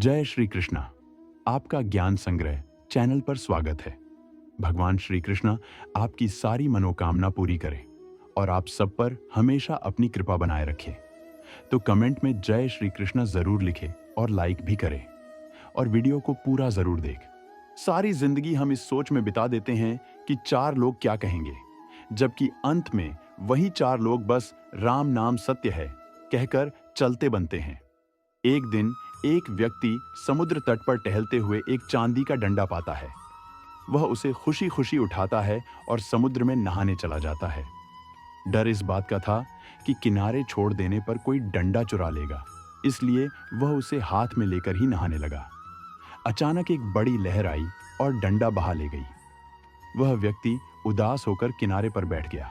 जय श्री कृष्णा। आपका ज्ञान संग्रह चैनल पर स्वागत है। भगवान श्री कृष्णा आपकी सारी मनोकामना पूरी करें और आप सब पर हमेशा अपनी कृपा बनाए रखें। तो कमेंट में जय श्री कृष्णा जरूर लिखें और लाइक भी करें और वीडियो को पूरा जरूर देख। सारी जिंदगी हम इस सोच में बिता देते हैं कि चार लोग क्या कहेंगे, जबकि अंत में वही चार लोग बस राम नाम सत्य है कहकर चलते बनते हैं। एक दिन एक व्यक्ति समुद्र तट पर टहलते हुए एक चांदी का डंडा पाता है। वह उसे खुशी खुशी उठाता है और समुद्र में नहाने चला जाता है। डर इस बात का था कि किनारे छोड़ देने पर कोई डंडा चुरा लेगा, इसलिए वह उसे हाथ में लेकर ही नहाने लगा। अचानक एक बड़ी लहर आई और डंडा बहा ले गई। वह व्यक्ति उदास होकर किनारे पर बैठ गया।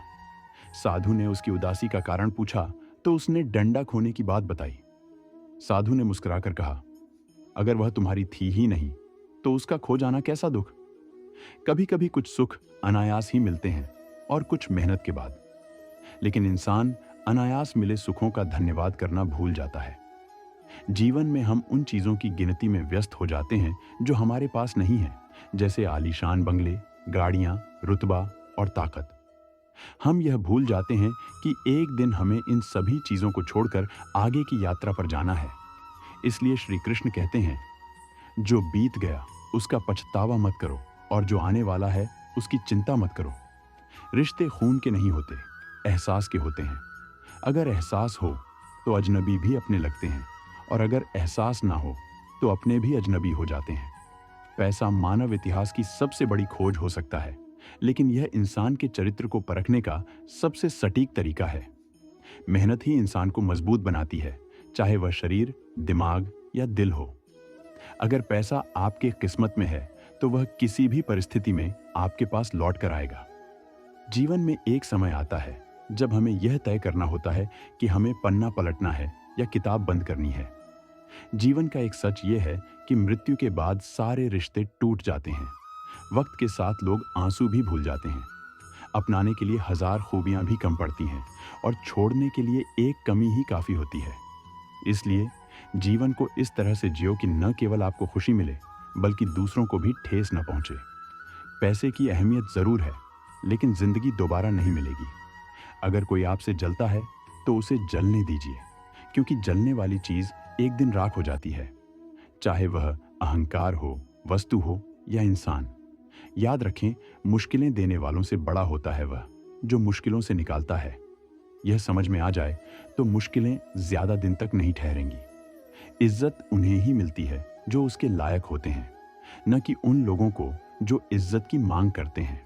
साधु ने उसकी उदासी का कारण पूछा तो उसने डंडा खोने की बात बताई। साधु ने मुस्कुराकर कहा, अगर वह तुम्हारी थी ही नहीं तो उसका खो जाना कैसा दुख। कभी कभी कुछ सुख अनायास ही मिलते हैं और कुछ मेहनत के बाद, लेकिन इंसान अनायास मिले सुखों का धन्यवाद करना भूल जाता है। जीवन में हम उन चीजों की गिनती में व्यस्त हो जाते हैं जो हमारे पास नहीं है, जैसे आलीशान बंगले, गाड़ियां, रुतबा और ताकत। हम यह भूल जाते हैं कि एक दिन हमें इन सभी चीजों को छोड़कर आगे की यात्रा पर जाना है। इसलिए श्री कृष्ण कहते हैं, जो बीत गया उसका पछतावा मत करो और जो आने वाला है उसकी चिंता मत करो। रिश्ते खून के नहीं होते, एहसास के होते हैं। अगर एहसास हो तो अजनबी भी अपने लगते हैं, और अगर एहसास ना हो तो अपने भी अजनबी हो जाते हैं। पैसा मानव इतिहास की सबसे बड़ी खोज हो सकता है, लेकिन यह इंसान के चरित्र को परखने का सबसे सटीक तरीका है। मेहनत ही इंसान को मजबूत बनाती है, चाहे वह शरीर, दिमाग या दिल हो। अगर पैसा आपके किस्मत में है तो वह किसी भी परिस्थिति में आपके पास लौट कर आएगा। जीवन में एक समय आता है जब हमें यह तय करना होता है कि हमें पन्ना पलटना है या किताब बंद करनी है। जीवन का एक सच यह है कि मृत्यु के बाद सारे रिश्ते टूट जाते हैं। वक्त के साथ लोग आंसू भी भूल जाते हैं। अपनाने के लिए हजार खूबियां भी कम पड़ती हैं और छोड़ने के लिए एक कमी ही काफी होती है। इसलिए जीवन को इस तरह से जियो कि न केवल आपको खुशी मिले बल्कि दूसरों को भी ठेस न पहुंचे। पैसे की अहमियत जरूर है, लेकिन जिंदगी दोबारा नहीं मिलेगी। अगर कोई आपसे जलता है तो उसे जलने दीजिए, क्योंकि जलने वाली चीज एक दिन राख हो जाती है, चाहे वह अहंकार हो, वस्तु हो या इंसान। याद रखें, मुश्किलें देने वालों से बड़ा होता है वह जो मुश्किलों से निकालता है। यह समझ में आ जाए तो मुश्किलें ज्यादा दिन तक नहीं ठहरेंगी। इज्जत उन्हें ही मिलती है जो उसके लायक होते हैं, न कि उन लोगों को जो इज्जत की मांग करते हैं।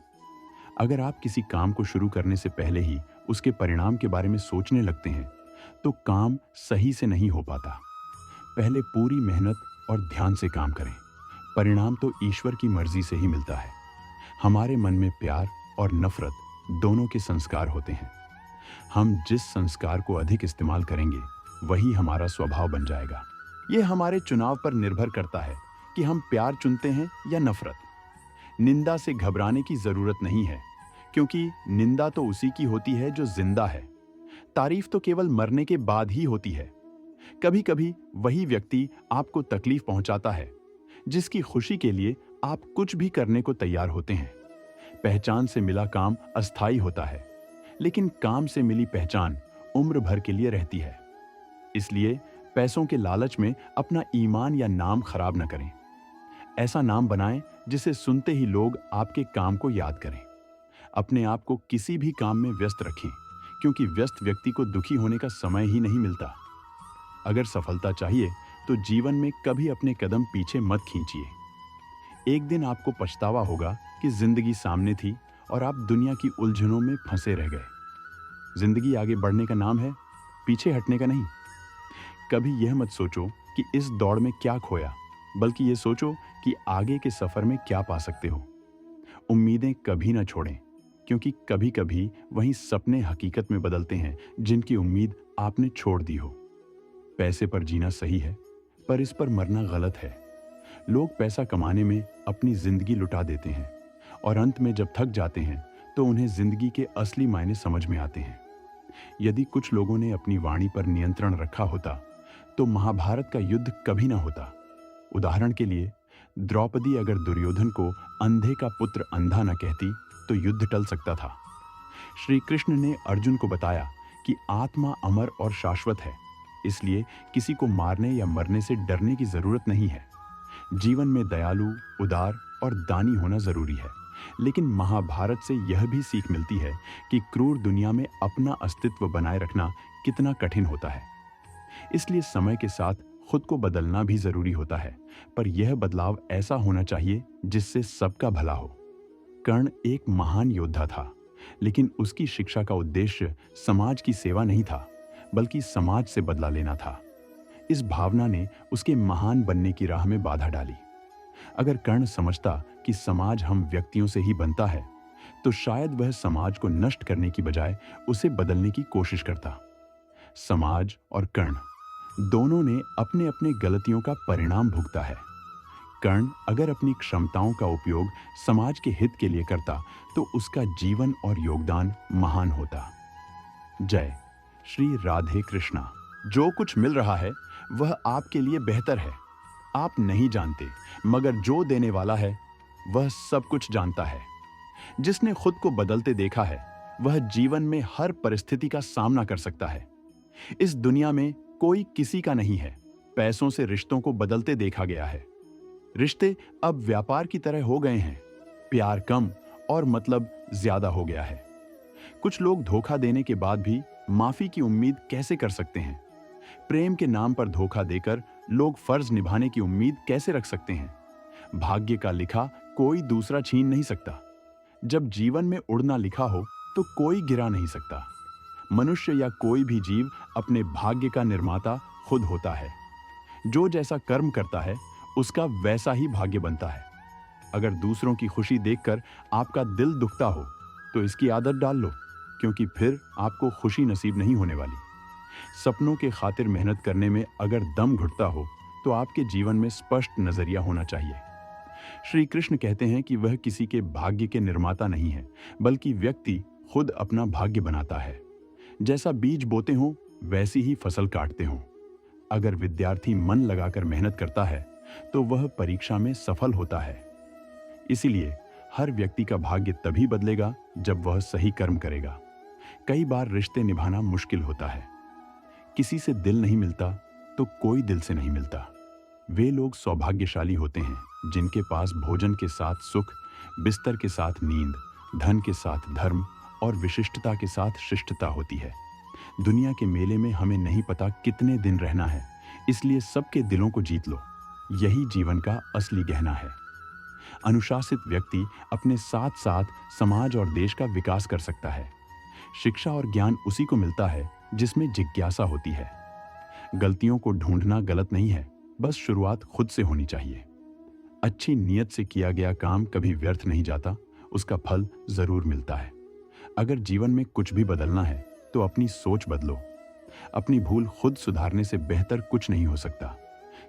अगर आप किसी काम को शुरू करने से पहले ही उसके परिणाम के बारे में सोचने लगते हैं तो काम सही से नहीं हो पाता। पहले पूरी मेहनत और ध्यान से काम करें। परिणाम तो ईश्वर की मर्जी से ही मिलता है। हमारे मन में प्यार और नफरत दोनों के संस्कार होते हैं। हम जिस संस्कार को अधिक इस्तेमाल करेंगे वही हमारा स्वभाव बन जाएगा। यह हमारे चुनाव पर निर्भर करता है कि हम प्यार चुनते हैं या नफरत। निंदा से घबराने की जरूरत नहीं है, क्योंकि निंदा तो उसी की होती है जो जिंदा है। तारीफ तो केवल मरने के बाद ही होती है। कभी कभी वही व्यक्ति आपको तकलीफ पहुंचाता है जिसकी खुशी के लिए आप कुछ भी करने को तैयार होते हैं। पहचान से मिला काम अस्थायी होता है, लेकिन काम से मिली पहचान उम्र भर के लिए रहती है। इसलिए पैसों के लालच में अपना ईमान या नाम खराब न करें। ऐसा नाम बनाएं जिसे सुनते ही लोग आपके काम को याद करें। अपने आप को किसी भी काम में व्यस्त रखें, क्योंकि व्यस्त व्यक्ति को दुखी होने का समय ही नहीं मिलता। अगर सफलता चाहिए तो जीवन में कभी अपने कदम पीछे मत खींचिए। एक दिन आपको पछतावा होगा कि जिंदगी सामने थी और आप दुनिया की उलझनों में फंसे रह गए। जिंदगी आगे बढ़ने का नाम है, पीछे हटने का नहीं। कभी यह मत सोचो कि इस दौड़ में क्या खोया, बल्कि ये सोचो कि आगे के सफर में क्या पा सकते हो। उम्मीदें कभी ना छोड़ें, क्योंकि कभी कभी वही सपने हकीकत में बदलते हैं जिनकी उम्मीद आपने छोड़ दी हो। पैसे पर जीना सही है, पर इस पर मरना गलत है। लोग पैसा कमाने में अपनी जिंदगी लुटा देते हैं और अंत में जब थक जाते हैं तो उन्हें जिंदगी के असली मायने समझ में आते हैं। यदि कुछ लोगों ने अपनी वाणी पर नियंत्रण रखा होता तो महाभारत का युद्ध कभी ना होता। उदाहरण के लिए, द्रौपदी अगर दुर्योधन को अंधे का पुत्र अंधा न कहती तो युद्ध टल सकता था। श्री कृष्ण ने अर्जुन को बताया कि आत्मा अमर और शाश्वत है, इसलिए किसी को मारने या मरने से डरने की जरूरत नहीं है। जीवन में दयालु, उदार और दानी होना जरूरी है, लेकिन महाभारत से यह भी सीख मिलती है कि क्रूर दुनिया में अपना अस्तित्व बनाए रखना कितना कठिन होता है। इसलिए समय के साथ खुद को बदलना भी जरूरी होता है, पर यह बदलाव ऐसा होना चाहिए जिससे सबका भला हो। कर्ण एक महान योद्धा था, लेकिन उसकी शिक्षा का उद्देश्य समाज की सेवा नहीं था, बल्कि समाज से बदला लेना था। इस भावना ने उसके महान बनने की राह में बाधा डाली। अगर कर्ण समझता कि समाज हम व्यक्तियों से ही बनता है, तो शायद वह समाज को नष्ट करने की बजाय उसे बदलने की कोशिश करता। समाज और कर्ण दोनों ने अपने अपने गलतियों का परिणाम भुगता है। कर्ण अगर अपनी क्षमताओं का उपयोग समाज के हित के लिए करता तो उसका जीवन और योगदान महान होता। जय श्री राधे कृष्णा। जो कुछ मिल रहा है वह आपके लिए बेहतर है। आप नहीं जानते, मगर जो देने वाला है वह सब कुछ जानता है। जिसने खुद को बदलते देखा है वह जीवन में हर परिस्थिति का सामना कर सकता है। इस दुनिया में कोई किसी का नहीं है। पैसों से रिश्तों को बदलते देखा गया है। रिश्ते अब व्यापार की तरह हो गए हैं। प्यार कम और मतलब ज्यादा हो गया है। कुछ लोग धोखा देने के बाद भी माफी की उम्मीद कैसे कर सकते हैं? प्रेम के नाम पर धोखा देकर लोग फर्ज निभाने की उम्मीद कैसे रख सकते हैं? भाग्य का लिखा कोई दूसरा छीन नहीं सकता। जब जीवन में उड़ना लिखा हो तो कोई गिरा नहीं सकता। मनुष्य या कोई भी जीव अपने भाग्य का निर्माता खुद होता है। जो जैसा कर्म करता है उसका वैसा ही भाग्य बनता है। अगर दूसरों की खुशी देखकर आपका दिल दुखता हो तो इसकी आदत डाल लो, क्योंकि फिर आपको खुशी नसीब नहीं होने वाली। सपनों के खातिर मेहनत करने में अगर दम घुटता हो तो आपके जीवन में स्पष्ट नजरिया होना चाहिए। श्री कृष्ण कहते हैं कि वह किसी के भाग्य के निर्माता नहीं है, बल्कि व्यक्ति खुद अपना भाग्य बनाता है। जैसा बीज बोते हो वैसी ही फसल काटते हो। अगर विद्यार्थी मन लगाकर मेहनत करता है तो वह परीक्षा में सफल होता है। इसीलिए हर व्यक्ति का भाग्य तभी बदलेगा जब वह सही कर्म करेगा। कई बार रिश्ते निभाना मुश्किल होता है। किसी से दिल नहीं मिलता तो कोई दिल से नहीं मिलता। वे लोग सौभाग्यशाली होते हैं जिनके पास भोजन के साथ सुख, बिस्तर के साथ नींद, धन के साथ धर्म और विशिष्टता के साथ शिष्टता होती है। दुनिया के मेले में हमें नहीं पता कितने दिन रहना है, इसलिए सबके दिलों को जीत लो। यही जीवन का असली गहना है। अनुशासित व्यक्ति अपने साथ साथ समाज और देश का विकास कर सकता है। शिक्षा और ज्ञान उसी को मिलता है जिसमें जिज्ञासा होती है। गलतियों को ढूंढना गलत नहीं है, बस शुरुआत खुद से होनी चाहिए। अच्छी नीयत से किया गया काम कभी व्यर्थ नहीं जाता, उसका फल जरूर मिलता है। अगर जीवन में कुछ भी बदलना है तो अपनी सोच बदलो। अपनी भूल खुद सुधारने से बेहतर कुछ नहीं हो सकता,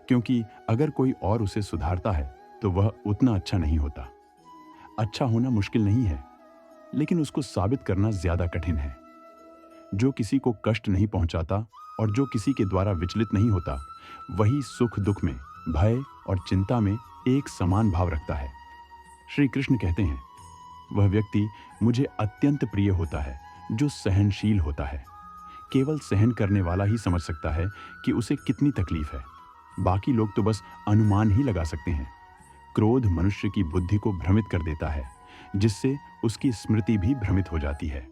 क्योंकि अगर कोई और उसे सुधारता है तो वह उतना अच्छा नहीं होता। अच्छा होना मुश्किल नहीं है, लेकिन उसको साबित करना ज्यादा कठिन है। जो किसी को कष्ट नहीं पहुंचाता और जो किसी के द्वारा विचलित नहीं होता, वही सुख दुख में, भय और चिंता में एक समान भाव रखता है। श्री कृष्ण कहते हैं, वह व्यक्ति मुझे अत्यंत प्रिय होता है जो सहनशील होता है। केवल सहन करने वाला ही समझ सकता है कि उसे कितनी तकलीफ है। बाकी लोग तो बस अनुमान ही लगा सकते हैं। क्रोध मनुष्य की बुद्धि को भ्रमित कर देता है, जिससे उसकी स्मृति भी भ्रमित हो जाती है।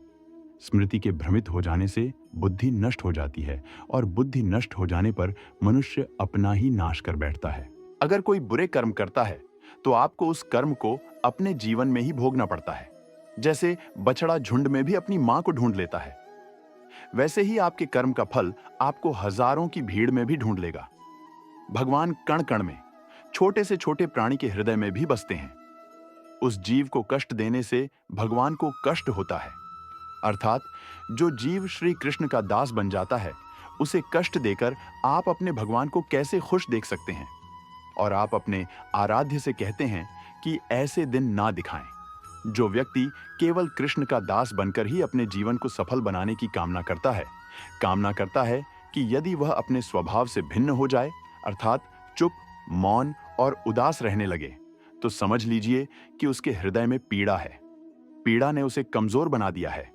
स्मृति के भ्रमित हो जाने से बुद्धि नष्ट हो जाती है, और बुद्धि नष्ट हो जाने पर मनुष्य अपना ही नाश कर बैठता है। अगर कोई बुरे कर्म करता है तो आपको उस कर्म को अपने जीवन में ही भोगना पड़ता है। जैसे बछड़ा झुंड में भी अपनी मां को ढूंढ लेता है, वैसे ही आपके कर्म का फल आपको हजारों की भीड़ में भी ढूंढ लेगा। भगवान कण कण में, छोटे से छोटे प्राणी के हृदय में भी बसते हैं। उस जीव को कष्ट देने से भगवान को कष्ट होता है। अर्थात जो जीव श्री कृष्ण का दास बन जाता है, उसे कष्ट देकर आप अपने भगवान को कैसे खुश देख सकते हैं? और आप अपने आराध्य से कहते हैं कि ऐसे दिन ना दिखाएं। जो व्यक्ति केवल कृष्ण का दास बनकर ही अपने जीवन को सफल बनाने की कामना करता है कि यदि वह अपने स्वभाव से भिन्न हो जाए, अर्थात चुप, मौन और उदास रहने लगे, तो समझ लीजिए कि उसके हृदय में पीड़ा है। पीड़ा ने उसे कमजोर बना दिया है।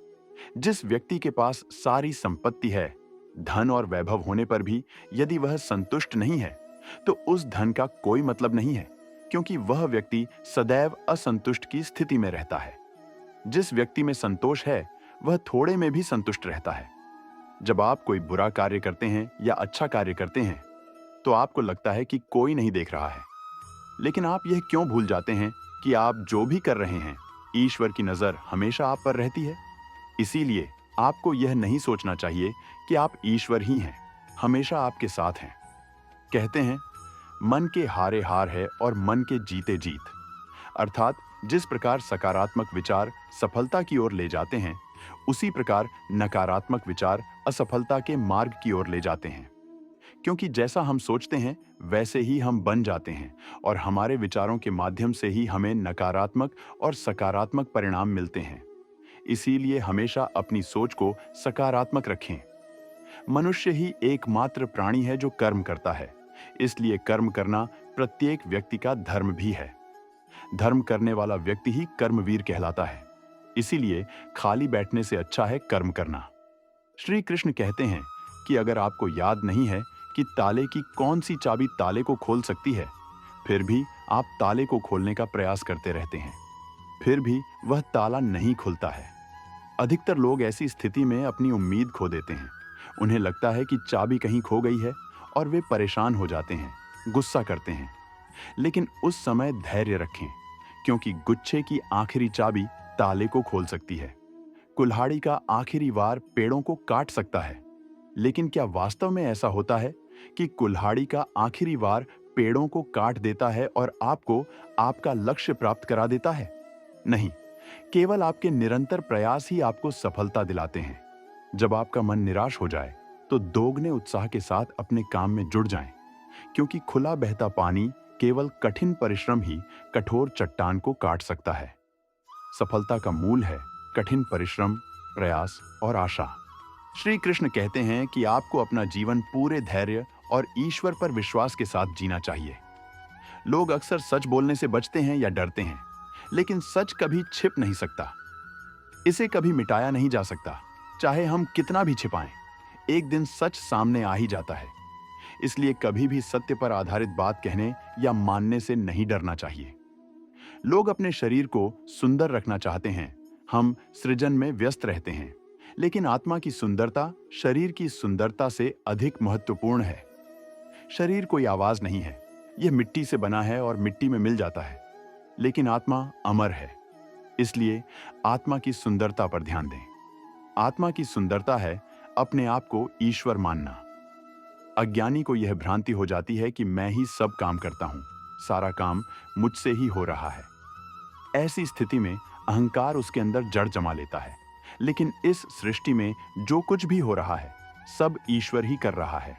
जिस व्यक्ति के पास सारी संपत्ति है, धन और वैभव होने पर भी यदि वह संतुष्ट नहीं है, तो उस धन का कोई मतलब नहीं है, क्योंकि वह व्यक्ति सदैव असंतुष्ट की स्थिति में रहता है। जिस व्यक्ति में संतोष है, वह थोड़े में भी संतुष्ट रहता है। जब आप कोई बुरा कार्य करते हैं या अच्छा कार्य करते हैं, तो आपको लगता है कि कोई नहीं देख रहा है। लेकिन आप यह क्यों भूल जाते हैं कि आप जो भी कर रहे हैं, ईश्वर की नजर हमेशा आप पर रहती है। इसीलिए आपको यह नहीं सोचना चाहिए कि आप ईश्वर ही हैं, हमेशा आपके साथ हैं। कहते हैं, मन के हारे हार है और मन के जीते जीत। अर्थात जिस प्रकार सकारात्मक विचार सफलता की ओर ले जाते हैं, उसी प्रकार नकारात्मक विचार असफलता के मार्ग की ओर ले जाते हैं। क्योंकि जैसा हम सोचते हैं, वैसे ही हम बन जाते हैं, और हमारे विचारों के माध्यम से ही हमें नकारात्मक और सकारात्मक परिणाम मिलते हैं। इसीलिए हमेशा अपनी सोच को सकारात्मक रखें। मनुष्य ही एकमात्र प्राणी है जो कर्म करता है, इसलिए कर्म करना प्रत्येक व्यक्ति का धर्म भी है। धर्म करने वाला व्यक्ति ही कर्मवीर कहलाता है। इसीलिए खाली बैठने से अच्छा है कर्म करना। श्री कृष्ण कहते हैं कि अगर आपको याद नहीं है कि ताले की कौन सी चाबी ताले को खोल सकती है, फिर भी आप ताले को खोलने का प्रयास करते रहते हैं, फिर भी वह ताला नहीं खुलता है। अधिकतर लोग ऐसी स्थिति में अपनी उम्मीद खो देते हैं। उन्हें लगता है कि चाबी कहीं खो गई है और वे परेशान हो जाते हैं, गुस्सा करते हैं। लेकिन उस समय धैर्य रखें, क्योंकि गुच्छे की आखिरी चाबी ताले को खोल सकती है। कुल्हाड़ी का आखिरी वार पेड़ों को काट सकता है, लेकिन क्या वास्तव में ऐसा होता है कि कुल्हाड़ी का आखिरी वार पेड़ों को काट देता है और आपको आपका लक्ष्य प्राप्त करा देता है? नहीं, केवल आपके निरंतर प्रयास ही आपको सफलता दिलाते हैं। जब आपका मन निराश हो जाए, तो दोगुने उत्साह के साथ अपने काम में जुट जाएं, क्योंकि खुला बहता पानी केवल कठिन परिश्रम ही कठोर चट्टान को काट सकता है। सफलता का मूल है कठिन परिश्रम, प्रयास और आशा। श्री कृष्ण कहते हैं कि आपको अपना जीवन पूरे धैर्य और ईश्वर पर विश्वास के साथ जीना चाहिए। लोग अक्सर सच बोलने से बचते हैं या डरते हैं, लेकिन सच कभी छिप नहीं सकता। इसे कभी मिटाया नहीं जा सकता, चाहे हम कितना भी छिपाएं। एक दिन सच सामने आ ही जाता है। इसलिए कभी भी सत्य पर आधारित बात कहने या मानने से नहीं डरना चाहिए। लोग अपने शरीर को सुंदर रखना चाहते हैं, हम सृजन में व्यस्त रहते हैं, लेकिन आत्मा की सुंदरता शरीर की सुंदरता से अधिक महत्वपूर्ण है। शरीर कोई आवाज नहीं है, यह मिट्टी से बना है और मिट्टी में मिल जाता है, लेकिन आत्मा अमर है। इसलिए आत्मा की सुंदरता पर ध्यान दें। आत्मा की सुंदरता है अपने आप को ईश्वर मानना। अज्ञानी को यह भ्रांति हो जाती है कि मैं ही सब काम करता हूं, सारा काम मुझसे ही हो रहा है। ऐसी स्थिति में अहंकार उसके अंदर जड़ जमा लेता है। लेकिन इस सृष्टि में जो कुछ भी हो रहा है, सब ईश्वर ही कर रहा है।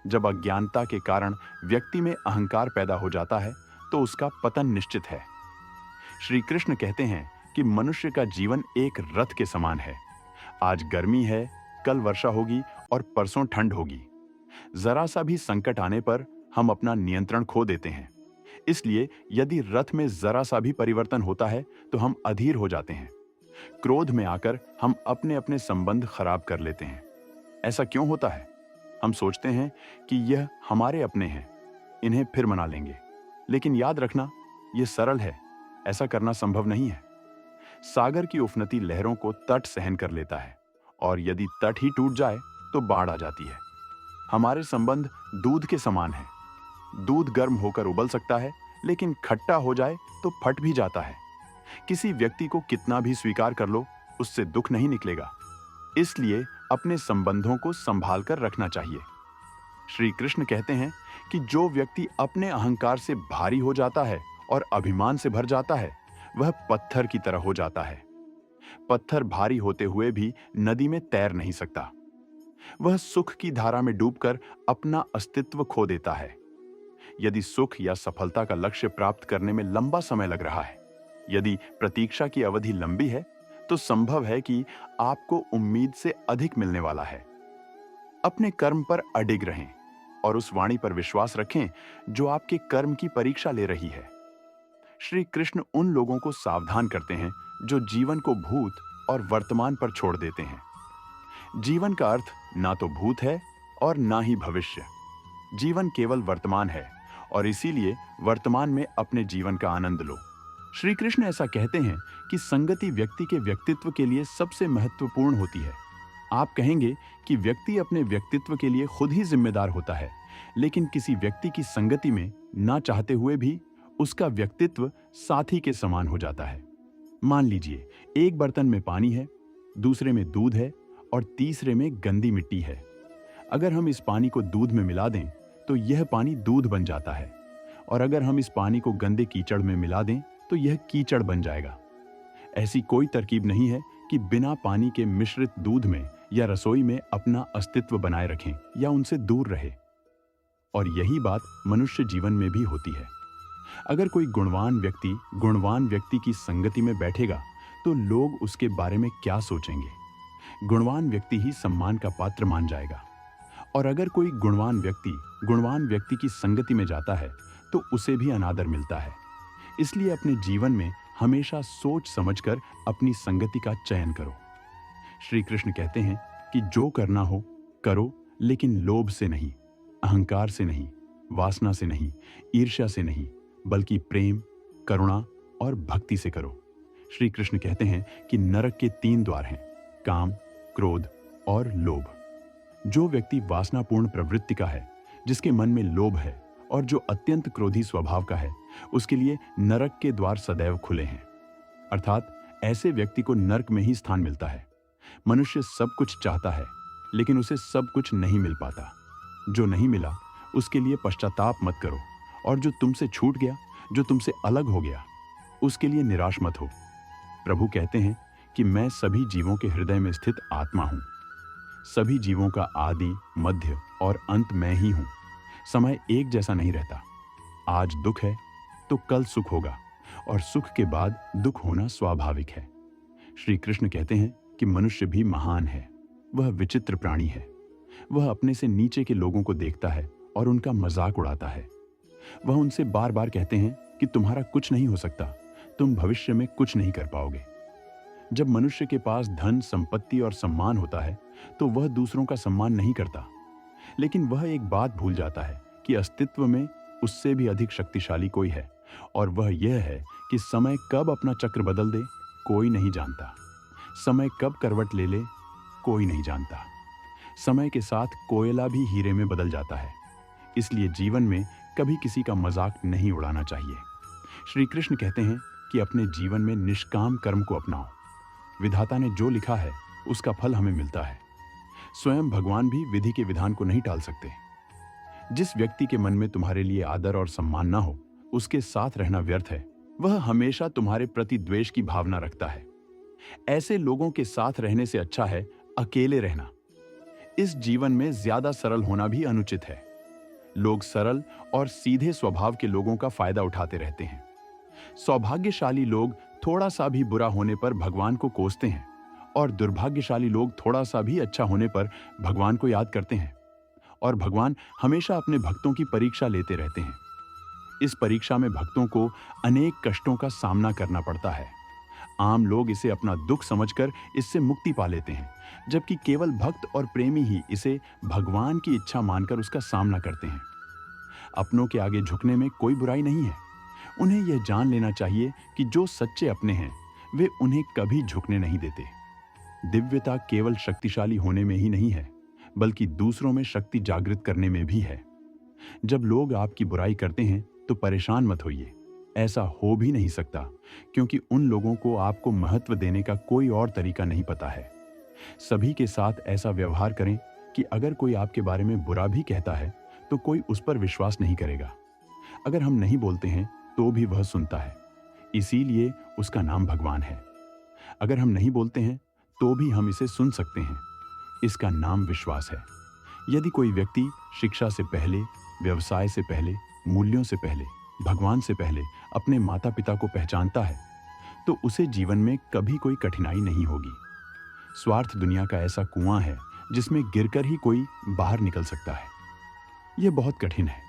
जब अज्ञानता के कारण व्यक्ति में अहंकार पैदा हो जाता है, तो उसका पतन निश्चित है। श्री कृष्ण कहते हैं कि मनुष्य का जीवन एक रथ के समान है। आज गर्मी है, कल वर्षा होगी और परसों ठंड होगी। जरा सा भी संकट आने पर हम अपना नियंत्रण खो देते हैं। इसलिए यदि रथ में जरा सा भी परिवर्तन होता है, तो हम अधीर हो जाते हैं। क्रोध में आकर हम अपने अपने संबंध खराब कर लेते हैं। ऐसा क्यों होता है? हम सोचते हैं कि यह हमारे अपने हैं, इन्हें फिर मना लेंगे। लेकिन याद रखना, यह सरल है, ऐसा करना संभव नहीं है। सागर की उफनती लहरों को तट सहन कर लेता है, और यदि तट ही टूट जाए तो बाढ़ आ जाती है। हमारे संबंध दूध के समान है। दूध गर्म होकर उबल सकता है, लेकिन खट्टा हो जाए तो फट भी जाता है। किसी व्यक्ति को कितना भी स्वीकार कर लो, उससे दुख नहीं निकलेगा। इसलिए अपने संबंधों को संभाल कर रखना चाहिए। श्री कृष्ण कहते हैं कि जो व्यक्ति अपने अहंकार से भारी हो जाता है और अभिमान से भर जाता है, वह पत्थर की तरह हो जाता है। पत्थर भारी होते हुए भी नदी में तैर नहीं सकता। वह सुख की धारा में डूबकर अपना अस्तित्व खो देता है। यदि सुख या सफलता का लक्ष्य प्राप्त करने में लंबा समय लग रहा है, यदि प्रतीक्षा की अवधि लंबी है, तो संभव है कि आपको उम्मीद से अधिक मिलने वाला है। अपने कर्म पर अडिग रहें। और उस वाणी पर विश्वास रखें जो आपके कर्म की परीक्षा ले रही है। श्री कृष्ण उन लोगों को सावधान करते हैं जो जीवन को भूत और वर्तमान पर छोड़ देते हैं। जीवन का अर्थ ना तो भूत है और ना ही भविष्य। जीवन केवल वर्तमान है और इसीलिए वर्तमान में अपने जीवन का आनंद लो। श्री कृष्ण ऐसा कहते हैं कि संगति व्यक्ति के व्यक्तित्व के लिए सबसे महत्वपूर्ण होती है। आप कहेंगे कि व्यक्ति अपने व्यक्तित्व के लिए खुद ही जिम्मेदार होता है, लेकिन किसी व्यक्ति की संगति में ना चाहते हुए भी उसका व्यक्तित्व साथी के समान हो जाता है। मान लीजिए एक बर्तन में पानी है, दूसरे में दूध है और तीसरे में गंदी मिट्टी है। अगर हम इस पानी को दूध में मिला दें तो यह पानी दूध बन जाता है, और अगर हम इस पानी को गंदे कीचड़ में मिला दें तो यह कीचड़ बन जाएगा। ऐसी कोई तरकीब नहीं है कि बिना पानी के मिश्रित दूध में या रसोई में अपना अस्तित्व बनाए रखें या उनसे दूर रहे। और यही बात मनुष्य जीवन में भी होती है। अगर कोई गुणवान व्यक्ति की संगति में बैठेगा तो लोग उसके बारे में क्या सोचेंगे? गुणवान व्यक्ति ही सम्मान का पात्र मान जाएगा। और अगर कोई गुणवान व्यक्ति की संगति में जाता है तो उसे भी अनादर मिलता है। इसलिए अपने जीवन में हमेशा सोच समझकर अपनी संगति का चयन करो। श्री कृष्ण कहते हैं कि जो करना हो करो, लेकिन लोभ से नहीं, अहंकार से नहीं, वासना से नहीं, ईर्ष्या से नहीं, बल्कि प्रेम, करुणा और भक्ति से करो। श्री कृष्ण कहते हैं कि नरक के 3 द्वार हैं, काम, क्रोध और लोभ। जो व्यक्ति वासनापूर्ण प्रवृत्ति का है, जिसके मन में लोभ है और जो अत्यंत क्रोधी स्वभाव का है, उसके लिए नरक के द्वार सदैव खुले हैं। अर्थात ऐसे व्यक्ति को नरक में ही स्थान मिलता है। मनुष्य सब कुछ चाहता है, लेकिन उसे सब कुछ नहीं मिल पाता। जो नहीं मिला उसके लिए पश्चाताप मत करो, और जो तुमसे छूट गया, जो तुमसे अलग हो गया, उसके लिए निराश मत हो। प्रभु कहते हैं कि मैं सभी जीवों के हृदय में स्थित आत्मा हूं। सभी जीवों का आदि, मध्य और अंत मैं ही हूं। समय एक जैसा नहीं रहता। आज दुख है तो कल सुख होगा, और सुख के बाद दुख होना स्वाभाविक है। श्री कृष्ण कहते हैं कि मनुष्य भी महान है। वह विचित्र प्राणी है। वह अपने से नीचे के लोगों को देखता है और उनका मजाक उड़ाता है। वह उनसे बार बार कहते हैं कि तुम्हारा कुछ नहीं हो सकता, तुम भविष्य में कुछ नहीं कर पाओगे। जब मनुष्य के पास धन, संपत्ति और सम्मान होता है तो वह दूसरों का सम्मान नहीं करता, लेकिन वह एक बात भूल जाता है कि अस्तित्व में उससे भी अधिक शक्तिशाली कोई है, और वह यह है कि समय कब अपना चक्र बदल दे कोई नहीं जानता। समय कब करवट ले ले कोई नहीं जानता। समय के साथ कोयला भी हीरे में बदल जाता है। इसलिए जीवन में कभी किसी का मजाक नहीं उड़ाना चाहिए। श्री कृष्ण कहते हैं कि अपने जीवन में निष्काम कर्म को अपनाओ। विधाता ने जो लिखा है उसका फल हमें मिलता है। स्वयं भगवान भी विधि के विधान को नहीं टाल सकते। जिस व्यक्ति के मन में तुम्हारे लिए आदर और सम्मान ना हो, उसके साथ रहना व्यर्थ है। वह हमेशा तुम्हारे प्रति द्वेष की भावना रखता है। ऐसे लोगों के साथ रहने से अच्छा है अकेले रहना। इस जीवन में ज्यादा सरल होना भी अनुचित है। लोग सरल और सीधे स्वभाव के लोगों का फायदा उठाते रहते हैं। सौभाग्यशाली लोग थोड़ा सा भी बुरा होने पर भगवान को कोसते हैं, और दुर्भाग्यशाली लोग थोड़ा सा भी अच्छा होने पर भगवान को याद करते हैं। और भगवान हमेशा अपने भक्तों की परीक्षा लेते रहते हैं। इस परीक्षा में भक्तों को अनेक कष्टों का सामना करना पड़ता है। आम लोग इसे अपना दुख समझकर इससे मुक्ति पा लेते हैं, जबकि केवल भक्त और प्रेमी ही इसे भगवान की इच्छा मानकर उसका सामना करते हैं। अपनों के आगे झुकने में कोई बुराई नहीं है। उन्हें यह जान लेना चाहिए कि जो सच्चे अपने हैं वे उन्हें कभी झुकने नहीं देते। दिव्यता केवल शक्तिशाली होने में ही नहीं है, बल्कि दूसरों में शक्ति जागृत करने में भी है। जब लोग आपकी बुराई करते हैं तो परेशान मत होइए। ऐसा हो भी नहीं सकता, क्योंकि उन लोगों को आपको महत्व देने का कोई और तरीका नहीं पता है। सभी के साथ ऐसा व्यवहार करें कि अगर कोई आपके बारे में बुरा भी कहता है तो कोई उस पर विश्वास नहीं करेगा। अगर हम नहीं बोलते हैं तो भी वह सुनता है, इसीलिए उसका नाम भगवान है। अगर हम नहीं बोलते हैं तो भी हम इसे सुन सकते हैं, इसका नाम विश्वास है। यदि कोई व्यक्ति शिक्षा से पहले, व्यवसाय से पहले, मूल्यों से पहले, भगवान से पहले अपने माता पिता को पहचानता है तो उसे जीवन में कभी कोई कठिनाई नहीं होगी। स्वार्थ दुनिया का ऐसा कुआं है जिसमें गिरकर ही कोई बाहर निकल सकता है। यह बहुत कठिन है।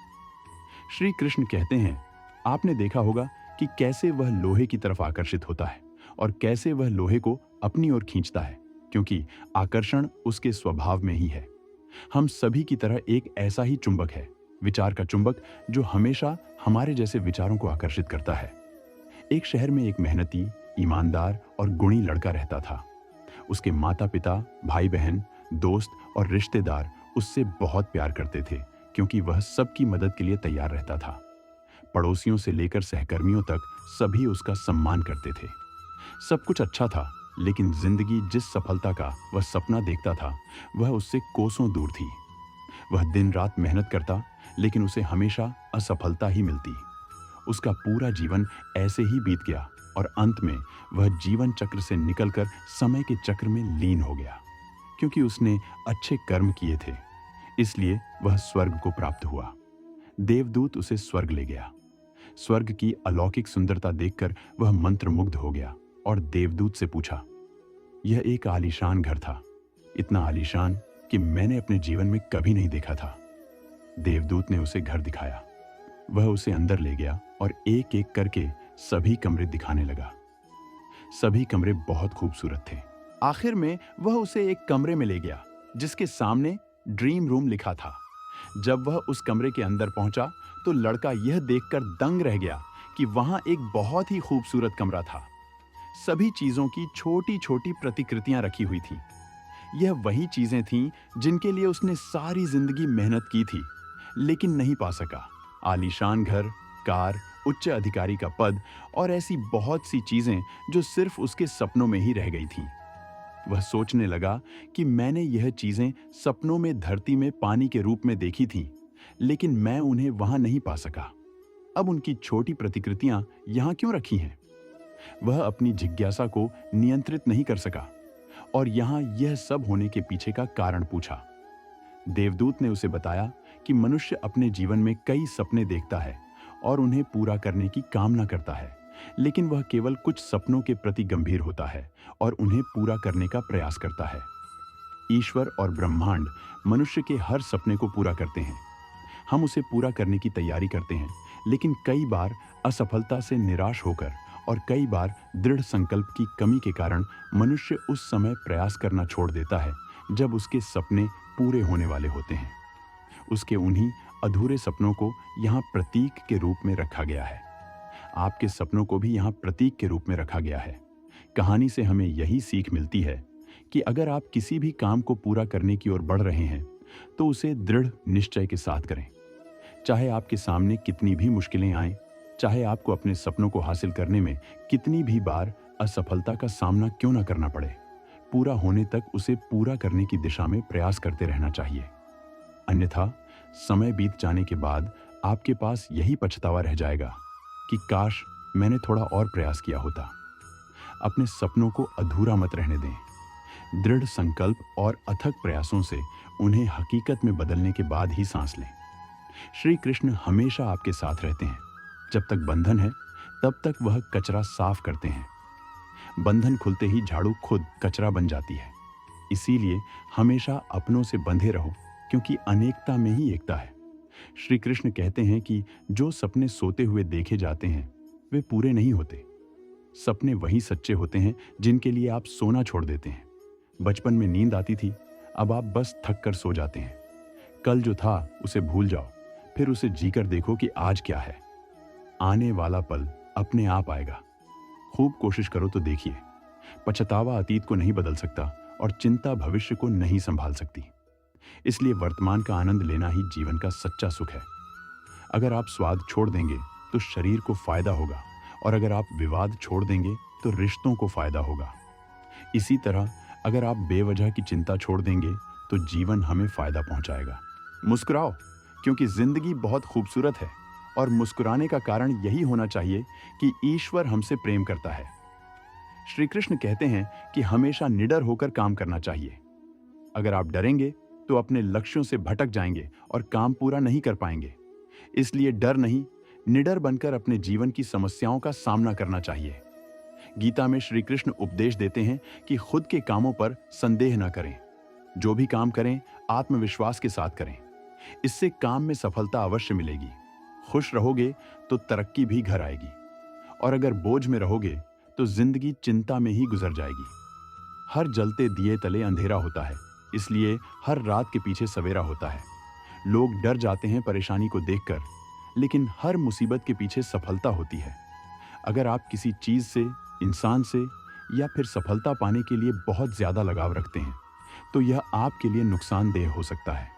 श्री कृष्ण कहते हैं, आपने देखा होगा कि कैसे वह लोहे की तरफ आकर्षित होता है और कैसे वह लोहे को अपनी ओर खींचता है, क्योंकि आकर्षण उसके स्वभाव में ही है। हम सभी की तरह एक ऐसा ही चुंबक है, विचार का चुंबक, जो हमेशा हमारे जैसे विचारों को आकर्षित करता है। एक शहर में एक मेहनती, ईमानदार और गुणी लड़का रहता था। उसके माता पिता, भाई बहन, दोस्त और रिश्तेदार उससे बहुत प्यार करते थे, क्योंकि वह सबकी मदद के लिए तैयार रहता था। पड़ोसियों से लेकर सहकर्मियों तक सभी उसका सम्मान करते थे। सब कुछ अच्छा था, लेकिन जिंदगी जिस सफलता का वह सपना देखता था, वह उससे कोसों दूर थी। वह दिन रात मेहनत करता, लेकिन उसे हमेशा असफलता ही मिलती। उसका पूरा जीवन ऐसे ही बीत गया और अंत में वह जीवन चक्र से निकलकर समय के चक्र में लीन हो गया। क्योंकि उसने अच्छे कर्म किए थे, इसलिए वह स्वर्ग को प्राप्त हुआ। देवदूत उसे स्वर्ग ले गया। स्वर्ग की अलौकिक सुंदरता देखकर वह मंत्रमुग्ध हो गया और देवदूत से पूछा। यह एक आलीशान घर था, इतना आलीशान कि मैंने अपने जीवन में कभी नहीं देखा था। देवदूत ने उसे घर दिखाया। वह उसे अंदर ले गया और एक एक करके सभी कमरे दिखाने लगा। सभी कमरे बहुत खूबसूरत थे। आखिर में वह उसे एक कमरे में ले गया, जिसके सामने ड्रीम रूम लिखा था। जब वह उस कमरे के अंदर पहुंचा, तो लड़का यह देखकर दंग रह गया कि वहां एक बहुत ही खूबसूरत कमरा था। सभी चीजों की छोटी छोटी प्रतिकृतियां रखी हुई थीं। यह वही चीजें थीं जिनके लिए उसने सारी जिंदगी मेहनत की थी, लेकिन नहीं पा सका। आलीशान घर, कार, उच्च अधिकारी का पद और ऐसी बहुत सी चीजें जो सिर्फ उसके सपनों में ही रह गई थीं। वह सोचने लगा कि मैंने यह चीजें सपनों में धरती में पानी के रूप में देखी थीं, लेकिन मैं उन्हें वहां नहीं पा सका। अब उनकी छोटी प्रतिकृतियां यहां क्यों रखी हैं? वह अपनी जिज्ञासा को नियंत्रित नहीं कर सका और यहां यह सब होने के पीछे का कारण पूछा। देवदूत ने उसे बताया कि मनुष्य अपने जीवन में कई सपने देखता है और उन्हें पूरा करने की कामना करता है, लेकिन वह केवल कुछ सपनों के प्रति गंभीर होता है और उन्हें पूरा करने का प्रयास करता है। ईश्वर और ब्रह्मांड मनुष्य के हर सपने को पूरा करते हैं। हम उसे पूरा करने की तैयारी करते हैं, लेकिन कई बार असफलता से निराश होकर और कई बार दृढ़ संकल्प की कमी के कारण मनुष्य उस समय प्रयास करना छोड़ देता है जब उसके सपने पूरे होने वाले होते हैं। उसके उन्हीं अधूरे सपनों को यहाँ प्रतीक के रूप में रखा गया है। आपके सपनों को भी यहाँ प्रतीक के रूप में रखा गया है। कहानी से हमें यही सीख मिलती है कि अगर आप किसी भी काम को पूरा करने की ओर बढ़ रहे हैं, तो उसे दृढ़ निश्चय के साथ करें। चाहे आपके सामने कितनी भी मुश्किलें आएं, चाहे आपको अपने सपनों को हासिल करने में कितनी भी बार असफलता का सामना क्यों न करना पड़े, पूरा होने तक उसे पूरा करने की दिशा में प्रयास करते रहना चाहिए। अन्यथा समय बीत जाने के बाद आपके पास यही पछतावा रह जाएगा कि काश मैंने थोड़ा और प्रयास किया होता। अपने सपनों को अधूरा मत रहने दें। दृढ़ संकल्प और अथक प्रयासों से उन्हें हकीकत में बदलने के बाद ही सांस लें। श्री कृष्ण हमेशा आपके साथ रहते हैं। जब तक बंधन है, तब तक वह कचरा साफ करते हैं। बंधन खुलते ही झाड़ू खुद कचरा बन जाती है। इसीलिए हमेशा अपनों से बंधे रहो, क्योंकि अनेकता में ही एकता है। श्री कृष्ण कहते हैं कि जो सपने सोते हुए देखे जाते हैं, वे पूरे नहीं होते। सपने वही सच्चे होते हैं जिनके लिए आप सोना छोड़ देते हैं। बचपन में नींद आती थी, अब आप बस थक कर सो जाते हैं। कल जो था उसे भूल जाओ, फिर उसे जीकर देखो कि आज क्या है। आने वाला पल अपने आप आएगा। खूब कोशिश करो तो देखिए। पछतावा अतीत को नहीं बदल सकता और चिंता भविष्य को नहीं संभाल सकती। इसलिए वर्तमान का आनंद लेना ही जीवन का सच्चा सुख है। अगर आप स्वाद छोड़ देंगे तो शरीर को फायदा होगा, और अगर आप विवाद छोड़ देंगे तो रिश्तों को फायदा होगा। इसी तरह अगर आप बेवजह की चिंता छोड़ देंगे तो जीवन हमें फायदा पहुंचाएगा। मुस्कुराओ, क्योंकि जिंदगी बहुत खूबसूरत है और मुस्कुराने का कारण यही होना चाहिए कि ईश्वर हमसे प्रेम करता है। श्री कृष्ण कहते हैं कि हमेशा निडर होकर काम करना चाहिए। अगर आप डरेंगे तो अपने लक्ष्यों से भटक जाएंगे और काम पूरा नहीं कर पाएंगे। इसलिए डर नहीं, निडर बनकर अपने जीवन की समस्याओं का सामना करना चाहिए। गीता में श्री कृष्ण उपदेश देते हैं कि खुद के कामों पर संदेह न करें। जो भी काम करें, आत्मविश्वास के साथ करें। इससे काम में सफलता अवश्य मिलेगी। खुश रहोगे तो तरक्की भी घर आएगी, और अगर बोझ में रहोगे तो जिंदगी चिंता में ही गुजर जाएगी। हर जलते दिए तले अंधेरा होता है, इसलिए हर रात के पीछे सवेरा होता है। लोग डर जाते हैं परेशानी को देखकर, लेकिन हर मुसीबत के पीछे सफलता होती है। अगर आप किसी चीज से, इंसान से या फिर सफलता पाने के लिए बहुत ज्यादा लगाव रखते हैं, तो यह आपके लिए नुकसानदेह हो सकता है।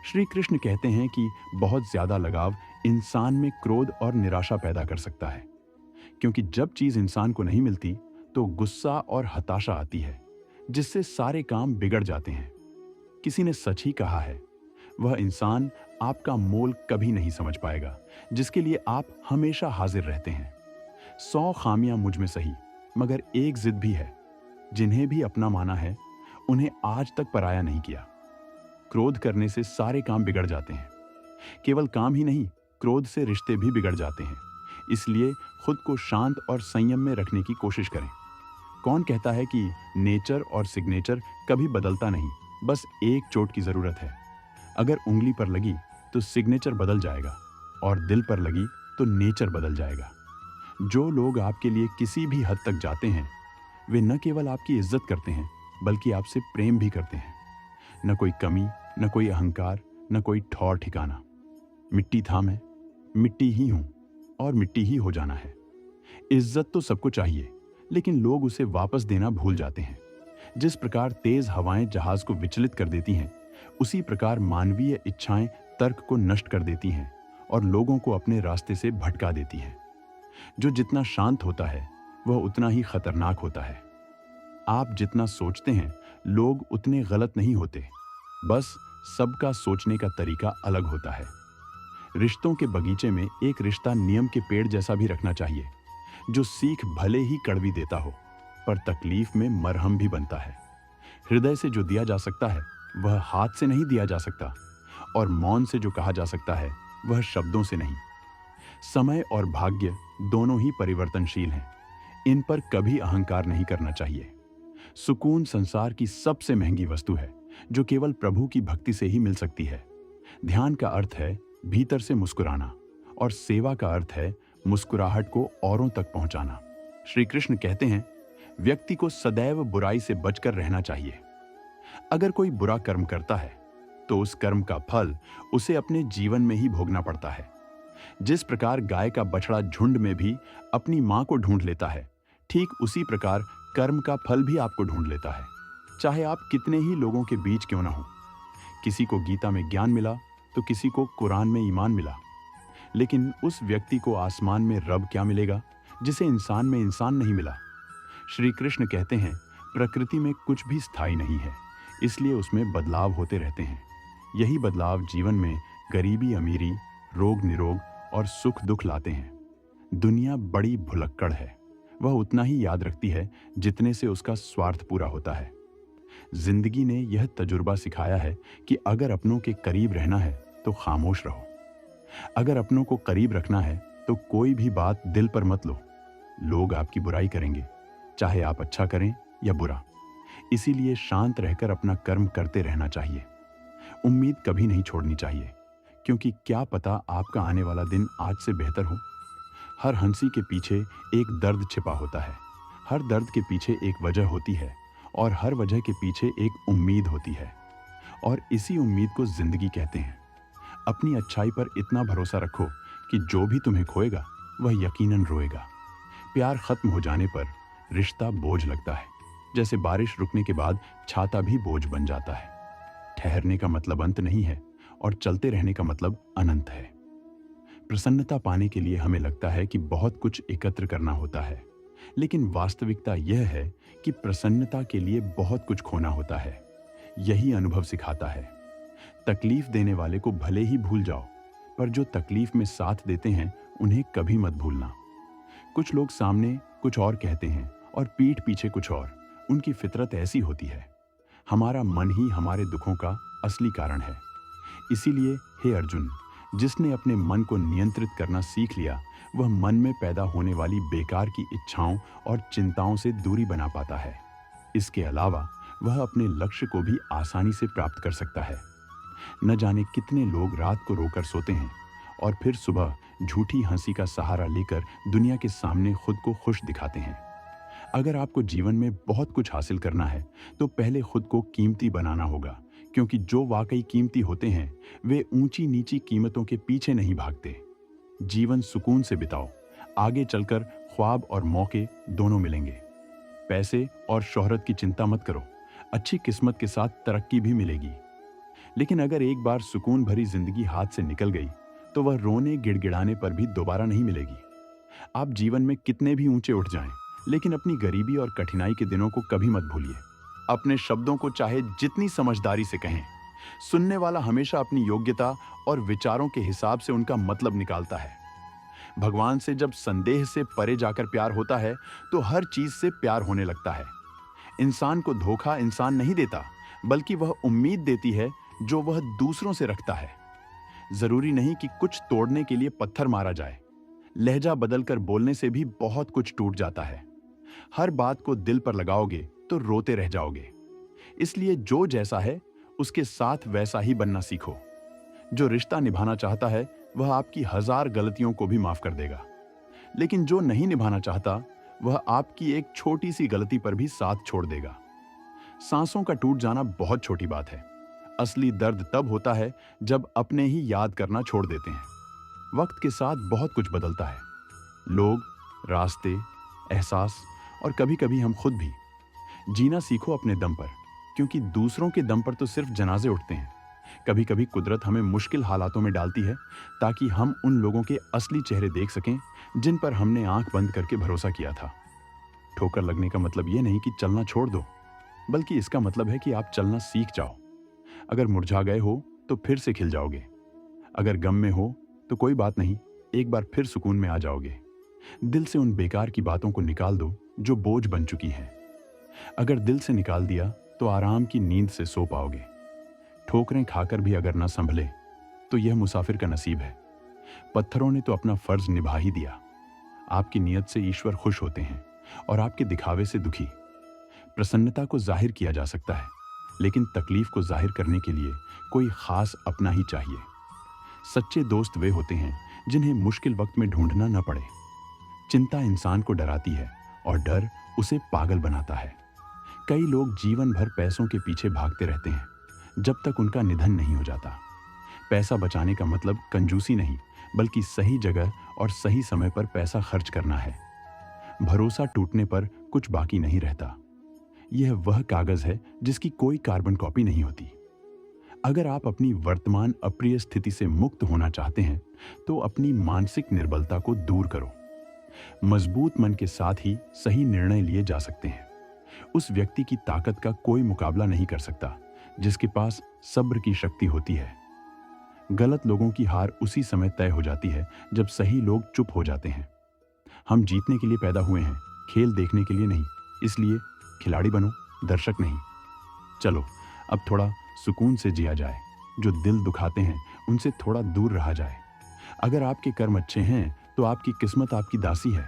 श्री कृष्ण कहते हैं कि बहुत ज्यादा लगाव इंसान में क्रोध और निराशा पैदा कर सकता है, क्योंकि जब चीज इंसान को नहीं मिलती तो गुस्सा और हताशा आती है, जिससे सारे काम बिगड़ जाते हैं। किसी ने सच ही कहा है, वह इंसान आपका मोल कभी नहीं समझ पाएगा जिसके लिए आप हमेशा हाजिर रहते हैं। 100 खामियां मुझ में सही, मगर एक जिद भी है। जिन्हें भी अपना माना है, उन्हें आज तक पराया नहीं किया। क्रोध करने से सारे काम बिगड़ जाते हैं। केवल काम ही नहीं, क्रोध से रिश्ते भी बिगड़ जाते हैं। इसलिए खुद को शांत और संयम में रखने की कोशिश करें। कौन कहता है कि नेचर और सिग्नेचर कभी बदलता नहीं, बस एक चोट की जरूरत है। अगर उंगली पर लगी तो सिग्नेचर बदल जाएगा, और दिल पर लगी तो नेचर बदल जाएगा। जो लोग आपके लिए किसी भी हद तक जाते हैं, वे न केवल आपकी इज्जत करते हैं, बल्कि आपसे प्रेम भी करते हैं। न कोई कमी, न कोई अहंकार, न कोई ठौर ठिकाना। मिट्टी था मैं, मिट्टी ही हूं, और मिट्टी ही हो जाना है। इज्जत तो सबको चाहिए, लेकिन लोग उसे वापस देना भूल जाते हैं। जिस प्रकार तेज हवाएं जहाज को विचलित कर देती हैं, उसी प्रकार मानवीय इच्छाएं तर्क को नष्ट कर देती हैं और लोगों को अपने रास्ते से भटका देती हैं। जो जितना शांत होता है, वह उतना ही खतरनाक होता है। आप जितना सोचते हैं, लोग उतने गलत नहीं होते। बस सबका सोचने का तरीका अलग होता है। रिश्तों के बगीचे में एक रिश्ता नियम के पेड़ जैसा भी रखना चाहिए, जो सीख भले ही कड़वी देता हो, पर तकलीफ में मरहम भी बनता है। हृदय से जो दिया जा सकता है, वह हाथ से नहीं दिया जा सकता, और मौन से जो कहा जा सकता है, वह शब्दों से नहीं। समय और भाग्य दोनों ही परिवर्तनशील हैं। इन पर कभी अहंकार नहीं करना चाहिए। सुकून संसार की सबसे महंगी वस्तु है, जो केवल प्रभु की भक्ति से ही मिल सकती है। ध्यान का अर्थ है भीतर से मुस्कुराना, और सेवा का अर्थ है मुस्कुराहट को औरों तक पहुंचाना। श्री कृष्ण कहते हैं, व्यक्ति को सदैव बुराई से बचकर रहना चाहिए। अगर कोई बुरा कर्म करता है, तो उस कर्म का फल उसे अपने जीवन में ही भोगना पड़ता है। जिस प्रकार गाय का बछड़ा झुंड में भी अपनी मां को ढूंढ लेता है, ठीक उसी प्रकार कर्म का फल भी आपको ढूंढ लेता है, चाहे आप कितने ही लोगों के बीच क्यों ना हो। किसी को गीता में ज्ञान मिला तो किसी को कुरान में ईमान मिला, लेकिन उस व्यक्ति को आसमान में रब क्या मिलेगा, जिसे इंसान में इंसान नहीं मिला। श्री कृष्ण कहते हैं, प्रकृति में कुछ भी स्थायी नहीं है, इसलिए उसमें बदलाव होते रहते हैं। यही बदलाव जीवन में गरीबी अमीरी, रोग निरोग और सुख दुख लाते हैं। दुनिया बड़ी भुलक्कड़ है, वह उतना ही याद रखती है जितने से उसका स्वार्थ पूरा होता है। जिंदगी ने यह तजुर्बा सिखाया है कि अगर अपनों के करीब रहना है तो खामोश रहो। अगर अपनों को करीब रखना है तो कोई भी बात दिल पर मत लो। लोग आपकी बुराई करेंगे, चाहे आप अच्छा करें या बुरा। इसीलिए शांत रहकर अपना कर्म करते रहना चाहिए। उम्मीद कभी नहीं छोड़नी चाहिए, क्योंकि क्या पता आपका आने वाला दिन आज से बेहतर हो। हर हंसी के पीछे एक दर्द छिपा होता है, हर दर्द के पीछे एक वजह होती है, और हर वजह के पीछे एक उम्मीद होती है, और इसी उम्मीद को जिंदगी कहते हैं। अपनी अच्छाई पर इतना भरोसा रखो कि जो भी तुम्हें खोएगा वह यकीनन रोएगा। प्यार खत्म हो जाने पर रिश्ता बोझ लगता है, जैसे बारिश रुकने के बाद छाता भी बोझ बन जाता है। ठहरने का मतलब अंत नहीं है, और चलते रहने का मतलब अनंत है। प्रसन्नता पाने के लिए हमें लगता है कि बहुत कुछ एकत्र करना होता है, लेकिन वास्तविकता यह है कि प्रसन्नता के लिए बहुत कुछ खोना होता है। यही अनुभव सिखाता है। तकलीफ देने वाले को भले ही भूल जाओ, पर जो तकलीफ में साथ देते हैं उन्हें कभी मत भूलना। कुछ लोग सामने कुछ और कहते हैं और पीठ पीछे कुछ और। उनकी फितरत ऐसी होती है। हमारा मन ही हमारे दुखों का असली कारण है। इसीलिए हे अर्जुन, जिसने अपने मन को नियंत्रित करना सीख लिया, वह मन में पैदा होने वाली बेकार की इच्छाओं और चिंताओं से दूरी बना पाता है। इसके अलावा वह अपने लक्ष्य को भी आसानी से प्राप्त कर सकता है। न जाने कितने लोग रात को रोकर सोते हैं और फिर सुबह झूठी हंसी का सहारा लेकर दुनिया के सामने खुद को खुश दिखाते हैं। अगर आपको जीवन में बहुत कुछ हासिल करना है तो पहले खुद को कीमती बनाना होगा, क्योंकि जो वाकई कीमती होते हैं वे ऊंची नीची कीमतों के पीछे नहीं भागते। जीवन सुकून से बिताओ, आगे चलकर ख्वाब और मौके दोनों मिलेंगे। पैसे और शोहरत की चिंता मत करो, अच्छी किस्मत के साथ तरक्की भी मिलेगी। लेकिन अगर एक बार सुकून भरी जिंदगी हाथ से निकल गई तो वह रोने गिड़गिड़ाने पर भी दोबारा नहीं मिलेगी। आप जीवन में कितने भी ऊंचे उठ जाएं, लेकिन अपनी गरीबी और कठिनाई के दिनों को कभी मत भूलिए। अपने शब्दों को चाहे जितनी समझदारी से कहें, सुनने वाला हमेशा अपनी योग्यता और विचारों के हिसाब से उनका मतलब निकालता है। भगवान से जब संदेह से परे जाकर प्यार होता है तो हर चीज से प्यार होने लगता है। इंसान को धोखा इंसान नहीं देता, बल्कि वह उम्मीद देती है जो वह दूसरों से रखता है। जरूरी नहीं कि कुछ तोड़ने के लिए पत्थर मारा जाए, लहजा बदलकर बोलने से भी बहुत कुछ टूट जाता है। हर बात को दिल पर लगाओगे तो रोते रह जाओगे। इसलिए जो जैसा है उसके साथ वैसा ही बनना सीखो। जो रिश्ता निभाना चाहता है वह आपकी 1000 गलतियों को भी माफ कर देगा, लेकिन जो नहीं निभाना चाहता वह आपकी एक छोटी सी गलती पर भी साथ छोड़ देगा। सांसों का टूट जाना बहुत छोटी बात है। असली दर्द तब होता है जब अपने ही याद करना छोड़ देते हैं। वक्त के साथ बहुत कुछ बदलता है, लोग, रास्ते, एहसास और कभी कभी हम खुद भी। जीना सीखो अपने दम पर, क्योंकि दूसरों के दम पर तो सिर्फ जनाजे उठते हैं। कभी कभी कुदरत हमें मुश्किल हालातों में डालती है ताकि हम उन लोगों के असली चेहरे देख सकें जिन पर हमने आंख बंद करके भरोसा किया था। ठोकर लगने का मतलब यह नहीं कि चलना छोड़ दो, बल्कि इसका मतलब है कि आप चलना सीख जाओ। अगर मुरझा गए हो तो फिर से खिल जाओगे। अगर गम में हो तो कोई बात नहीं, एक बार फिर सुकून में आ जाओगे। दिल से उन बेकार की बातों को निकाल दो जो बोझ बन चुकी हैं। अगर दिल से निकाल दिया तो आराम की नींद से सो पाओगे। ठोकरें खाकर भी अगर ना संभले तो यह मुसाफिर का नसीब है। पत्थरों ने तो अपना फर्ज निभा ही दिया। आपकी नीयत से ईश्वर खुश होते हैं और आपके दिखावे से दुखी। प्रसन्नता को जाहिर किया जा सकता है, लेकिन तकलीफ को जाहिर करने के लिए कोई खास अपना ही चाहिए। सच्चे दोस्त वे होते हैं जिन्हें मुश्किल वक्त में ढूंढना न पड़े। चिंता इंसान को डराती है और डर उसे पागल बनाता है। कई लोग जीवन भर पैसों के पीछे भागते रहते हैं जब तक उनका निधन नहीं हो जाता। पैसा बचाने का मतलब कंजूसी नहीं, बल्कि सही जगह और सही समय पर पैसा खर्च करना है। भरोसा टूटने पर कुछ बाकी नहीं रहता। यह वह कागज है जिसकी कोई कार्बन कॉपी नहीं होती। अगर आप अपनी वर्तमान अप्रिय स्थिति से मुक्त होना चाहते हैं तो अपनी मानसिक निर्बलता को दूर करो। मजबूत मन के साथ ही सही निर्णय लिए जा सकते हैं। उस व्यक्ति की ताकत का कोई मुकाबला नहीं कर सकता जिसके पास सब्र की शक्ति होती है। गलत लोगों की हार उसी समय तय हो जाती है जब सही लोग चुप हो जाते हैं। हम जीतने के लिए पैदा हुए हैं, खेल देखने के लिए नहीं। इसलिए खिलाड़ी बनो, दर्शक नहीं। चलो अब थोड़ा सुकून से जिया जाए। जो दिल दुखाते हैं उनसे थोड़ा दूर रहा जाए। अगर आपके कर्म अच्छे हैं तो आपकी किस्मत आपकी दासी है।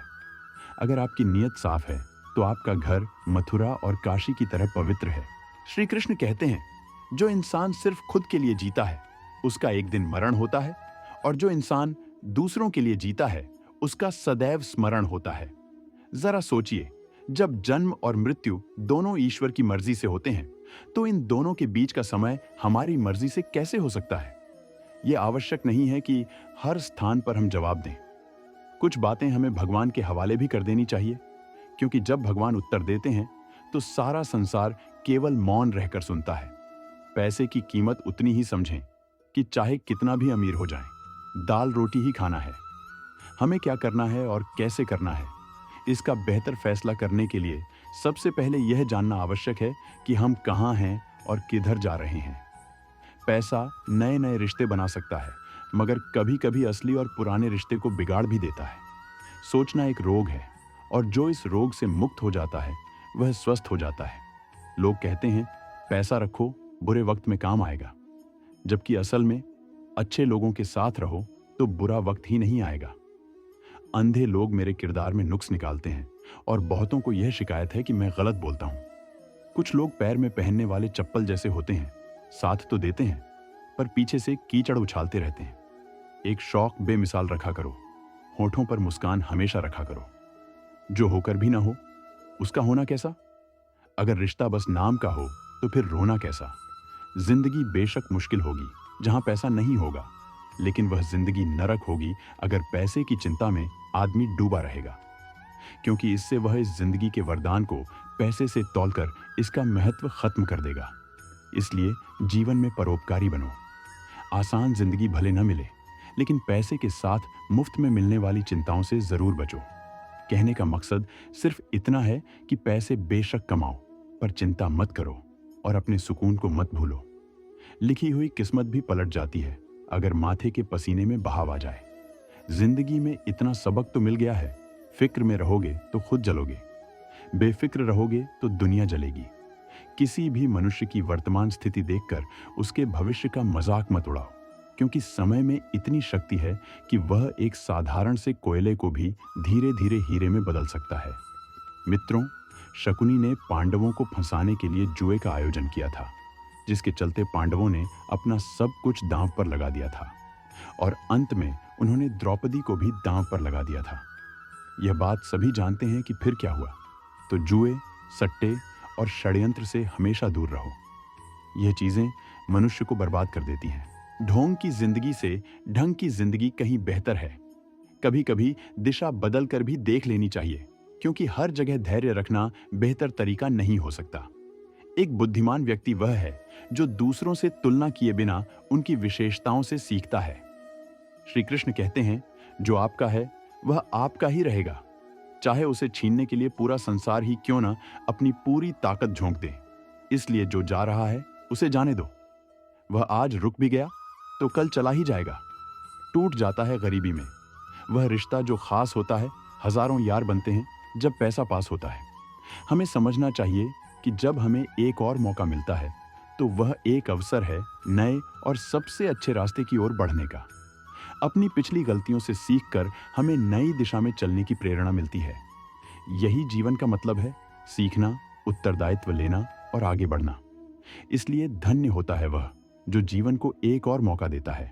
अगर आपकी नीयत साफ है तो आपका घर मथुरा और काशी की तरह पवित्र है। श्री कृष्ण कहते हैं, जो इंसान सिर्फ खुद के लिए जीता है उसका एक दिन मरण होता है, और जो इंसान दूसरों के लिए जीता है उसका सदैव स्मरण होता है। जरा सोचिए, जब जन्म और मृत्यु दोनों ईश्वर की मर्जी से होते हैं तो इन दोनों के बीच का समय हमारी मर्जी से कैसे हो सकता है? यह आवश्यक नहीं है कि हर स्थान पर हम जवाब दें। कुछ बातें हमें भगवान के हवाले भी कर देनी चाहिए, क्योंकि जब भगवान उत्तर देते हैं तो सारा संसार केवल मौन रहकर सुनता है। पैसे की कीमत उतनी ही समझें कि चाहे कितना भी अमीर हो जाएं, दाल रोटी ही खाना है। हमें क्या करना है और कैसे करना है, इसका बेहतर फैसला करने के लिए सबसे पहले यह जानना आवश्यक है कि हम कहाँ हैं और किधर जा रहे हैं। पैसा नए नए रिश्ते बना सकता है, मगर कभी कभी असली और पुराने रिश्ते को बिगाड़ भी देता है। सोचना एक रोग है, और जो इस रोग से मुक्त हो जाता है वह स्वस्थ हो जाता है। लोग कहते हैं पैसा रखो, बुरे वक्त में काम आएगा, जबकि असल में अच्छे लोगों के साथ रहो तो बुरा वक्त ही नहीं आएगा। अंधे लोग मेरे किरदार में नुक्स निकालते हैं और बहुतों को यह शिकायत है कि मैं गलत बोलता हूं। कुछ लोग पैर में पहनने वाले चप्पल जैसे होते हैं, साथ तो देते हैं पर पीछे से कीचड़ उछालते रहते हैं। एक शौक बेमिसाल रखा करो, होठों पर मुस्कान हमेशा रखा करो। जो होकर भी ना हो उसका होना कैसा? अगर रिश्ता बस नाम का हो तो फिर रोना कैसा? जिंदगी बेशक मुश्किल होगी जहां पैसा नहीं होगा, लेकिन वह जिंदगी नरक होगी अगर पैसे की चिंता में आदमी डूबा रहेगा, क्योंकि इससे वह इस जिंदगी के वरदान को पैसे से तौलकर इसका महत्व खत्म कर देगा। इसलिए जीवन में परोपकारी बनो। आसान जिंदगी भले न मिले, लेकिन पैसे के साथ मुफ्त में मिलने वाली चिंताओं से जरूर बचो। कहने का मकसद सिर्फ इतना है कि पैसे बेशक कमाओ, पर चिंता मत करो और अपने सुकून को मत भूलो। लिखी हुई किस्मत भी पलट जाती है अगर माथे के पसीने में बहाव आ जाए। जिंदगी में इतना सबक तो मिल गया है, फिक्र में रहोगे तो खुद जलोगे, बेफिक्र रहोगे तो दुनिया जलेगी। किसी भी मनुष्य की वर्तमान स्थिति देखकर उसके भविष्य का मजाक मत उड़ाओ, क्योंकि समय में इतनी शक्ति है कि वह एक साधारण से कोयले को भी धीरे धीरे हीरे में बदल सकता है। मित्रों, शकुनी ने पांडवों को फंसाने के लिए जुए का आयोजन किया था, जिसके चलते पांडवों ने अपना सब कुछ दांव पर लगा दिया था और अंत में उन्होंने द्रौपदी को भी दांव पर लगा दिया था। यह बात सभी जानते हैं कि फिर क्या हुआ। तो जुए, सट्टे और षड्यंत्र से हमेशा दूर रहो। यह चीजें मनुष्य को बर्बाद कर देती हैं। ढोंग की जिंदगी से ढंग की जिंदगी कहीं बेहतर है। कभी कभी दिशा बदल कर भी देख लेनी चाहिए, क्योंकि हर जगह धैर्य रखना बेहतर तरीका नहीं हो सकता। एक बुद्धिमान व्यक्ति वह है जो दूसरों से तुलना किए बिना उनकी विशेषताओं से सीखता है। श्री कृष्ण कहते हैं, जो आपका है वह आपका ही रहेगा, चाहे उसे छीनने के लिए पूरा संसार ही क्यों ना अपनी पूरी ताकत झोंक दे। इसलिए जो जा रहा है उसे जाने दो। वह आज रुक भी गया तो कल चला ही जाएगा। टूट जाता है गरीबी में वह रिश्ता जो खास होता है। हजारों यार बनते हैं जब पैसा पास होता है। हमें समझना चाहिए कि जब हमें एक और मौका मिलता है तो वह एक अवसर है नए और सबसे अच्छे रास्ते की ओर बढ़ने का। अपनी पिछली गलतियों से सीखकर हमें नई दिशा में चलने की प्रेरणा मिलती है। यही जीवन का मतलब है, सीखना, उत्तरदायित्व लेना और आगे बढ़ना। इसलिए धन्य होता है वह जो जीवन को एक और मौका देता है।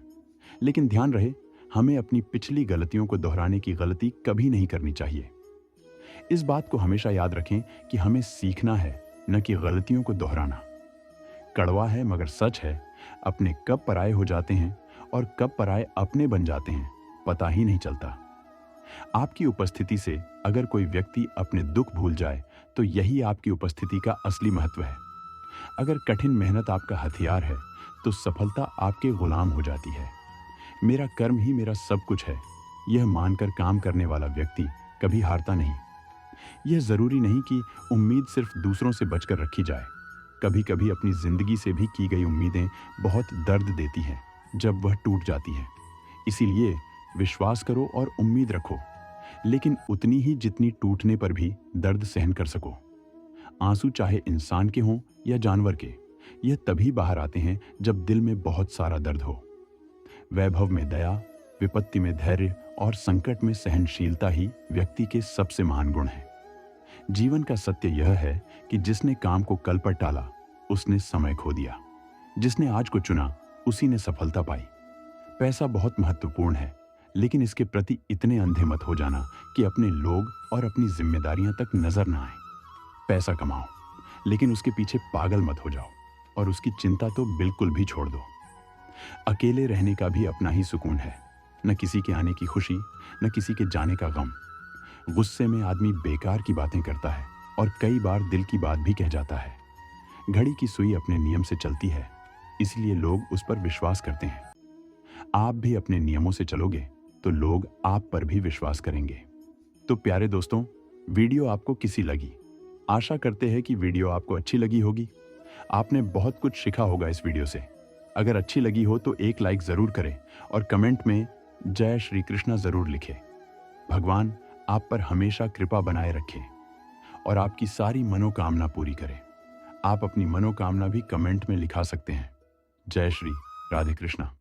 लेकिन ध्यान रहे, हमें अपनी पिछली गलतियों को दोहराने की गलती कभी नहीं करनी चाहिए। इस बात को हमेशा याद रखें कि हमें सीखना है, न कि गलतियों को दोहराना। कड़वा है मगर सच है, अपने कब पराये हो जाते हैं और कब पराये अपने बन जाते हैं पता ही नहीं चलता। आपकी उपस्थिति से अगर कोई व्यक्ति अपने दुख भूल जाए तो यही आपकी उपस्थिति का असली महत्व है। अगर कठिन मेहनत आपका हथियार है तो सफलता आपके गुलाम हो जाती है। मेरा कर्म ही मेरा सब कुछ है, यह मानकर काम करने वाला व्यक्ति कभी हारता नहीं। यह जरूरी नहीं कि उम्मीद सिर्फ दूसरों से बचकर रखी जाए। कभी कभी अपनी जिंदगी से भी की गई उम्मीदें बहुत दर्द देती हैं जब वह टूट जाती है। इसीलिए विश्वास करो और उम्मीद रखो, लेकिन उतनी ही जितनी टूटने पर भी दर्द सहन कर सको। आंसू चाहे इंसान के हों या जानवर के, यह तभी बाहर आते हैं जब दिल में बहुत सारा दर्द हो। वैभव में दया, विपत्ति में धैर्य और संकट में सहनशीलता ही व्यक्ति के सबसे महान गुण हैं। जीवन का सत्य यह है कि जिसने काम को कल पर टाला उसने समय खो दिया, जिसने आज को चुना उसी ने सफलता पाई। पैसा बहुत महत्वपूर्ण है, लेकिन इसके प्रति इतने अंधे मत हो जाना कि अपने लोग और अपनी जिम्मेदारियां तक नजर ना आए। पैसा कमाओ, लेकिन उसके पीछे पागल मत हो जाओ और उसकी चिंता तो बिल्कुल भी छोड़ दो। अकेले रहने का भी अपना ही सुकून है, न किसी के आने की खुशी, न किसी के जाने का गम। गुस्से में आदमी बेकार की बातें करता है और कई बार दिल की बात भी कह जाता है। घड़ी की सुई अपने नियम से चलती है, इसलिए लोग उस पर विश्वास करते हैं। आप भी अपने नियमों से चलोगे तो लोग आप पर भी विश्वास करेंगे। तो प्यारे दोस्तों, वीडियो आपको कैसी लगी? आशा करते हैं कि वीडियो आपको अच्छी लगी होगी। आपने बहुत कुछ सीखा होगा इस वीडियो से। अगर अच्छी लगी हो तो एक लाइक जरूर करें और कमेंट में जय श्री कृष्णा जरूर लिखें। भगवान आप पर हमेशा कृपा बनाए रखें और आपकी सारी मनोकामना पूरी करें। आप अपनी मनोकामना भी कमेंट में लिखा सकते हैं। जय श्री राधे कृष्णा।